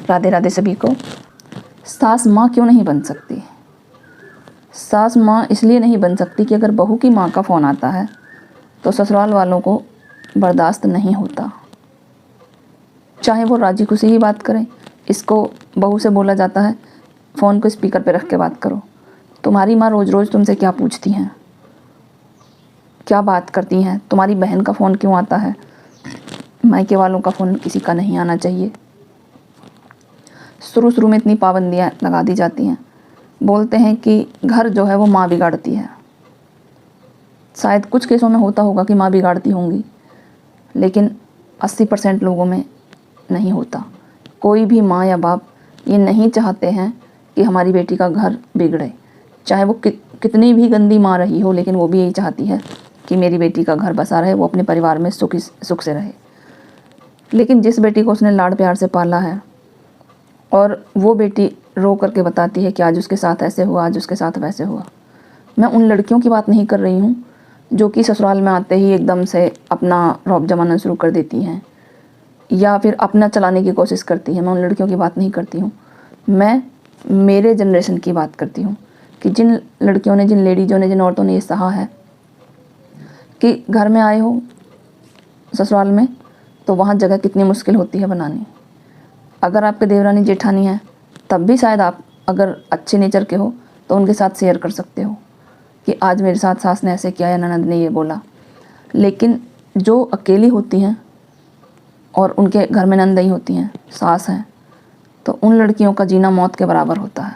राधे राधे सभी को। सास माँ क्यों नहीं बन सकती? सास माँ इसलिए नहीं बन सकती कि अगर बहू की माँ का फ़ोन आता है तो ससुराल वालों को बर्दाश्त नहीं होता, चाहे वो राजी खुशी ही बात करें। इसको बहू से बोला जाता है फ़ोन को स्पीकर पे रख के बात करो। तुम्हारी माँ रोज़ रोज़ तुमसे क्या पूछती हैं, क्या बात करती हैं? तुम्हारी बहन का फ़ोन क्यों आता है? मायके वालों का फ़ोन किसी का नहीं आना चाहिए। शुरू में इतनी पाबंदियाँ लगा दी जाती हैं। बोलते हैं कि घर जो है वो माँ बिगाड़ती है। शायद कुछ केसों में होता होगा कि माँ बिगाड़ती होंगी, लेकिन 80% लोगों में नहीं होता। कोई भी माँ या बाप ये नहीं चाहते हैं कि हमारी बेटी का घर बिगड़े, चाहे वो कितनी भी गंदी माँ रही हो, लेकिन वो भी यही चाहती है कि मेरी बेटी का घर बसा रहे, वो अपने परिवार में सुख से रहे। लेकिन जिस बेटी को उसने लाड़ प्यार से पाला है और वो बेटी रो करके बताती है कि आज उसके साथ ऐसे हुआ, आज उसके साथ वैसे हुआ। मैं उन लड़कियों की बात नहीं कर रही हूँ जो कि ससुराल में आते ही एकदम से अपना रौब जमाना शुरू कर देती हैं या फिर अपना चलाने की कोशिश करती हैं। मैं उन लड़कियों की बात नहीं करती हूँ। मैं मेरे जनरेशन की बात करती हूँ कि जिन लड़कियों ने, जिन लेडीज़ों ने, जिन औरतों ने ये सहा है कि घर में आए हो ससुराल में तो वहाँ जगह कितनी मुश्किल होती है बनानी। अगर आपके देवरानी जेठानी है तब भी शायद आप अगर अच्छे नेचर के हो तो उनके साथ शेयर कर सकते हो कि आज मेरे साथ सास ने ऐसे किया या ननद ने ये बोला। लेकिन जो अकेली होती हैं और उनके घर में नंद नहीं होती हैं, सास हैं, तो उन लड़कियों का जीना मौत के बराबर होता है।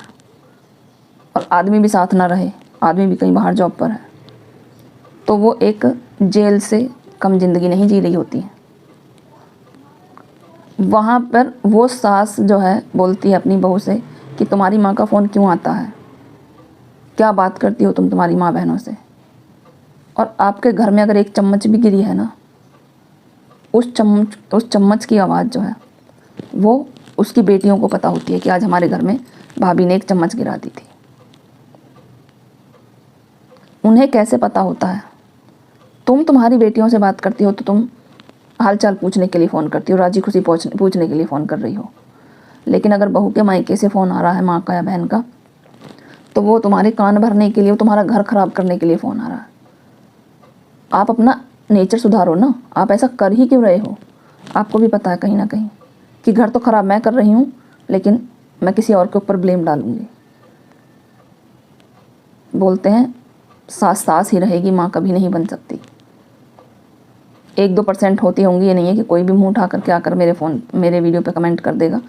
और आदमी भी साथ ना रहे, आदमी भी कहीं बाहर जॉब पर है, तो वो एक जेल से कम ज़िंदगी नहीं जी रही होती है। वहाँ पर वो सास जो है बोलती है अपनी बहू से कि तुम्हारी माँ का फ़ोन क्यों आता है, क्या बात करती हो तुम तुम्हारी माँ बहनों से। और आपके घर में अगर एक चम्मच भी गिरी है ना, उस चम्मच की आवाज़ जो है वो उसकी बेटियों को पता होती है कि आज हमारे घर में भाभी ने एक चम्मच गिरा दी थी। उन्हें कैसे पता होता है? तुम्हारी बेटियों से बात करती हो तो तुम हालचाल पूछने के लिए फ़ोन करती हो, राजी खुशी पूछने के लिए फ़ोन कर रही हो। लेकिन अगर बहू के मायके से फ़ोन आ रहा है माँ का या बहन का, तो वो तुम्हारे कान भरने के लिए, वो तुम्हारा घर ख़राब करने के लिए फ़ोन आ रहा है। आप अपना नेचर सुधारो ना, आप ऐसा कर ही क्यों रहे हो? आपको भी पता है कहीं ना कहीं कि घर तो ख़राब मैं कर रही हूँ, लेकिन मैं किसी और के ऊपर ब्लेम डालूँगी। बोलते हैं सास सास ही रहेगी, माँ कभी नहीं बन सकती। 1-2% होती होंगी, ये नहीं है कि कोई भी मुँह उठा करके आकर मेरे वीडियो पे कमेंट कर देगा।